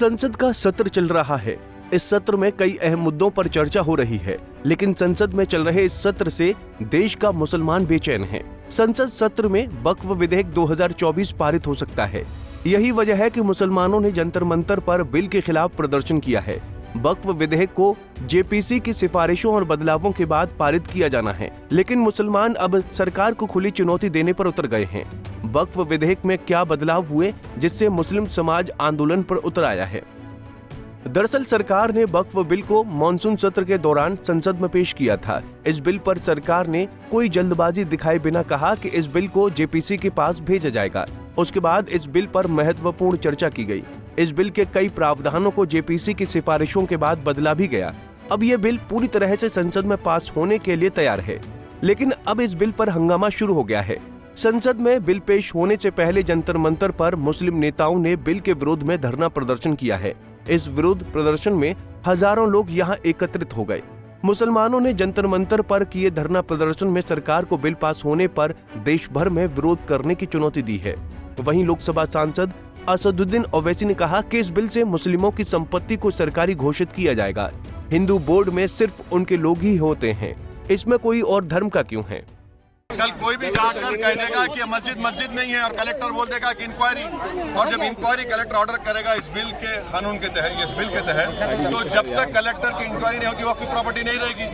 संसद का सत्र चल रहा है। इस सत्र में कई अहम मुद्दों पर चर्चा हो रही है, लेकिन संसद में चल रहे इस सत्र से देश का मुसलमान बेचैन है। संसद सत्र में वक्फ विधेयक 2024 पारित हो सकता है। यही वजह है कि मुसलमानों ने जंतर मंतर पर बिल के खिलाफ प्रदर्शन किया है। वक्फ विधेयक को जेपीसी की सिफारिशों और बदलावों के बाद पारित किया जाना है, लेकिन मुसलमान अब सरकार को खुली चुनौती देने पर उतर गए हैं। वक्फ विधेयक में क्या बदलाव हुए जिससे मुस्लिम समाज आंदोलन पर उतर आया है? दरअसल सरकार ने वक्फ बिल को मॉनसून सत्र के दौरान संसद में पेश किया था। इस बिल पर सरकार ने कोई जल्दबाजी दिखाए बिना कहा कि इस बिल को जेपीसी के पास भेजा जाएगा। उसके बाद इस बिल पर महत्वपूर्ण चर्चा की गई। इस बिल के कई प्रावधानों को जेपीसी की सिफारिशों के बाद बदला भी गया। अब यह बिल पूरी तरह से संसद में पास होने के लिए तैयार है, लेकिन अब इस बिल पर हंगामा शुरू हो गया है। संसद में बिल पेश होने से पहले जंतर मंतर पर मुस्लिम नेताओं ने बिल के विरोध में धरना प्रदर्शन किया है। इस विरोध प्रदर्शन में हजारों लोग यहां एकत्रित हो गए। मुसलमानों ने जंतर मंतर पर किए धरना प्रदर्शन में सरकार को बिल पास होने पर देश भर में विरोध करने की चुनौती दी है। वहीं लोकसभा सांसद असदुद्दीन ओवैसी ने कहा कि इस बिल से मुस्लिमों की संपत्ति को सरकारी घोषित किया जाएगा। हिंदू बोर्ड में सिर्फ उनके लोग ही होते हैं, इसमें कोई और धर्म का क्यों है? कल कोई भी जाकर कह देगा कि मस्जिद मस्जिद नहीं है और कलेक्टर बोल देगा कि इंक्वायरी, और जब इंक्वायरी कलेक्टर ऑर्डर करेगा इस बिल के कानून के तहत, इस बिल के तहत, तो जब तक कलेक्टर की इंक्वायरी नहीं होगी वो आपकी प्रॉपर्टी नहीं रहेगी।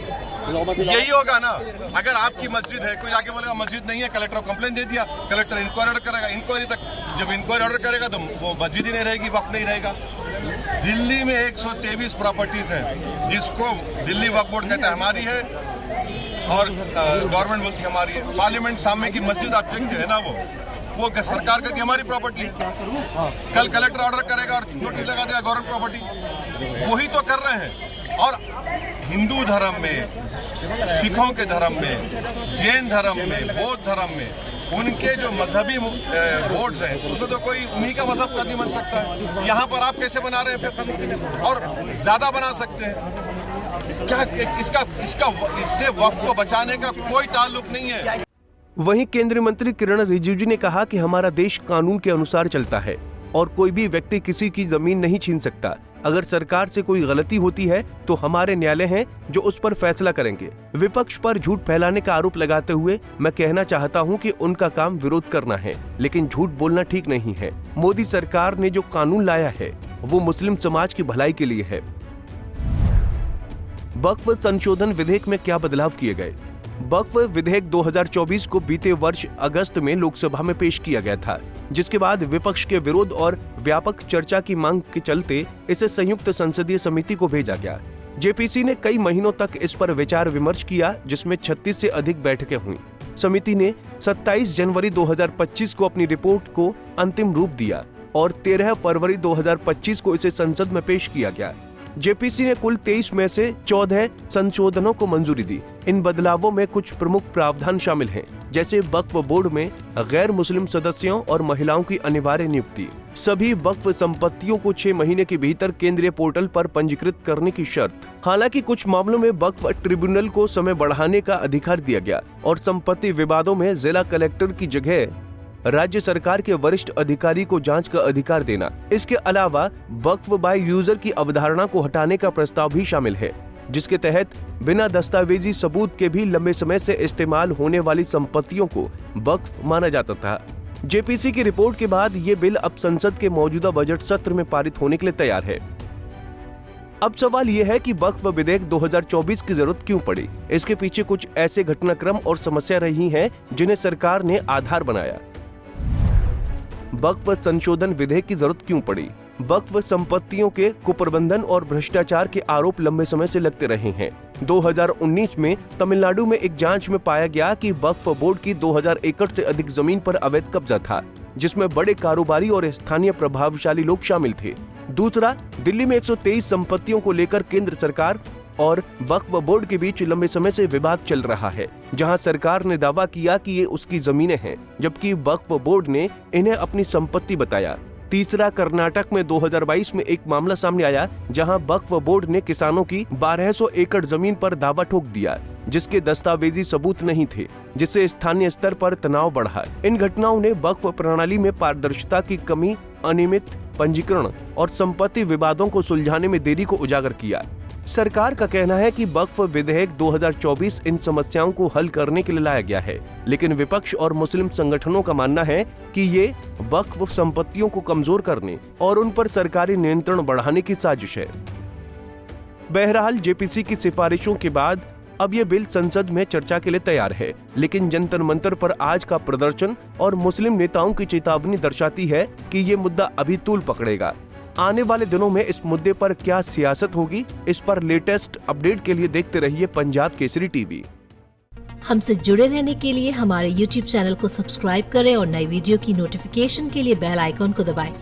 यही होगा ना। अगर आपकी मस्जिद है, कोई जाके बोलेगा मस्जिद नहीं है, कलेक्टर को कंप्लेंट दे दिया, कलेक्टर इंक्वायरी ऑर्डर करेगा, इंक्वायरी तक जब इंक्वायरी ऑर्डर करेगा तो वो मस्जिद ही नहीं रहेगी, वक्फ नहीं रहेगा। दिल्ली में 123 प्रॉपर्टीज है जिसको दिल्ली वक्फ बोर्ड कहता है हमारी है और गवर्नमेंट बोलती है हमारी है। पार्लियामेंट सामने की मस्जिद आप देखते हैं ना, वो सरकार कहती है हमारी प्रॉपर्टी है। कल कलेक्टर ऑर्डर करेगा और नोटिस लगा देगा गवर्नमेंट प्रॉपर्टी। वही तो कर रहे हैं। और हिंदू धर्म में, सिखों के धर्म में, जैन धर्म में, बौद्ध धर्म में उनके जो मजहबी बोर्ड्स हैं उसमें तो कोई उन्हीं का मजहब का नहीं बन सकता है। यहाँ पर आप कैसे बना रहे हैं और ज्यादा बना सकते हैं क्या? इससे वक्फ को बचाने का कोई ताल्लुक नहीं है। वहीं केंद्रीय मंत्री किरण रिजिजू ने कहा कि हमारा देश कानून के अनुसार चलता है और कोई भी व्यक्ति किसी की जमीन नहीं छीन सकता। अगर सरकार से कोई गलती होती है तो हमारे न्यायालय हैं जो उस पर फैसला करेंगे। विपक्ष पर झूठ फैलाने का आरोप लगाते हुए मैं कहना चाहता हूं कि उनका काम विरोध करना है, लेकिन झूठ बोलना ठीक नहीं है। मोदी सरकार ने जो कानून लाया है वो मुस्लिम समाज की भलाई के लिए है। वक्फ संशोधन विधेयक में क्या बदलाव किए गए? वक्फ विधेयक 2024 को बीते वर्ष अगस्त में लोकसभा में पेश किया गया था, जिसके बाद विपक्ष के विरोध और व्यापक चर्चा की मांग के चलते इसे संयुक्त संसदीय समिति को भेजा गया। जेपीसी ने कई महीनों तक इस पर विचार विमर्श किया, जिसमें 36 से अधिक बैठकें हुई। समिति ने 27 जनवरी 2025 को अपनी रिपोर्ट को अंतिम रूप दिया और 13 फरवरी 2025 को इसे संसद में पेश किया गया। जेपीसी ने कुल 23 में से 14 संशोधनों को मंजूरी दी। इन बदलावों में कुछ प्रमुख प्रावधान शामिल हैं, जैसे वक्फ बोर्ड में गैर मुस्लिम सदस्यों और महिलाओं की अनिवार्य नियुक्ति, सभी वक्फ संपत्तियों को 6 महीने के भीतर केंद्रीय पोर्टल पर पंजीकृत करने की शर्त। हालांकि कुछ मामलों में वक्फ ट्रिब्यूनल को समय बढ़ाने का अधिकार दिया गया और संपत्ति विवादों में जिला कलेक्टर की जगह राज्य सरकार के वरिष्ठ अधिकारी को जांच का अधिकार देना। इसके अलावा वक्फ बाय यूजर की अवधारणा को हटाने का प्रस्ताव भी शामिल है, जिसके तहत बिना दस्तावेजी सबूत के भी लंबे समय से इस्तेमाल होने वाली संपत्तियों को वक्फ माना जाता था। जेपीसी की रिपोर्ट के बाद ये बिल अब संसद के मौजूदा बजट सत्र में पारित होने के लिए तैयार है। अब सवाल यह है कि वक्फ विधेयक 2024 की जरूरत क्यों पड़ी? इसके पीछे कुछ ऐसे घटनाक्रम और समस्या रही हैं जिन्हें सरकार ने आधार बनाया। वक्फ संशोधन विधेयक की जरूरत क्यों पड़ी? वक्फ संपत्तियों के कुप्रबंधन और भ्रष्टाचार के आरोप लंबे समय से लगते रहे हैं। 2019 में तमिलनाडु में एक जांच में पाया गया कि वक्फ बोर्ड की 2000 एकड़ से अधिक जमीन पर अवैध कब्जा था, जिसमें बड़े कारोबारी और स्थानीय प्रभावशाली लोग शामिल थे। दूसरा, दिल्ली में 123 संपत्तियों को लेकर केंद्र सरकार और वक्फ बोर्ड के बीच लंबे समय से विवाद चल रहा है, जहां सरकार ने दावा किया कि ये उसकी जमीनें हैं, जबकि वक्फ बोर्ड ने इन्हें अपनी संपत्ति बताया। तीसरा, कर्नाटक में 2022 में एक मामला सामने आया जहां वक्फ बोर्ड ने किसानों की 1200 एकड़ जमीन पर दावा ठोक दिया, जिसके दस्तावेजी सबूत नहीं थे, जिससे स्थानीय स्तर पर तनाव बढ़ा। इन घटनाओं ने वक्फ प्रणाली में पारदर्शिता की कमी, अनियमित पंजीकरण और संपत्ति विवादों को सुलझाने में देरी को उजागर किया। सरकार का कहना है कि वक्फ विधेयक 2024 इन समस्याओं को हल करने के लिए लाया गया है, लेकिन विपक्ष और मुस्लिम संगठनों का मानना है कि ये वक्फ संपत्तियों को कमजोर करने और उन पर सरकारी नियंत्रण बढ़ाने की साजिश है। बहरहाल जेपीसी की सिफारिशों के बाद अब ये बिल संसद में चर्चा के लिए तैयार है, लेकिन जंतर मंतर पर आज का प्रदर्शन और मुस्लिम नेताओं की चेतावनी दर्शाती है कि ये मुद्दा अभी तूल पकड़ेगा। आने वाले दिनों में इस मुद्दे पर क्या सियासत होगी, इस पर लेटेस्ट अपडेट के लिए देखते रहिए पंजाब केसरी टीवी। हमसे जुड़े रहने के लिए हमारे YouTube चैनल को सब्सक्राइब करें और नई वीडियो की नोटिफिकेशन के लिए बेल आइकॉन को दबाएं।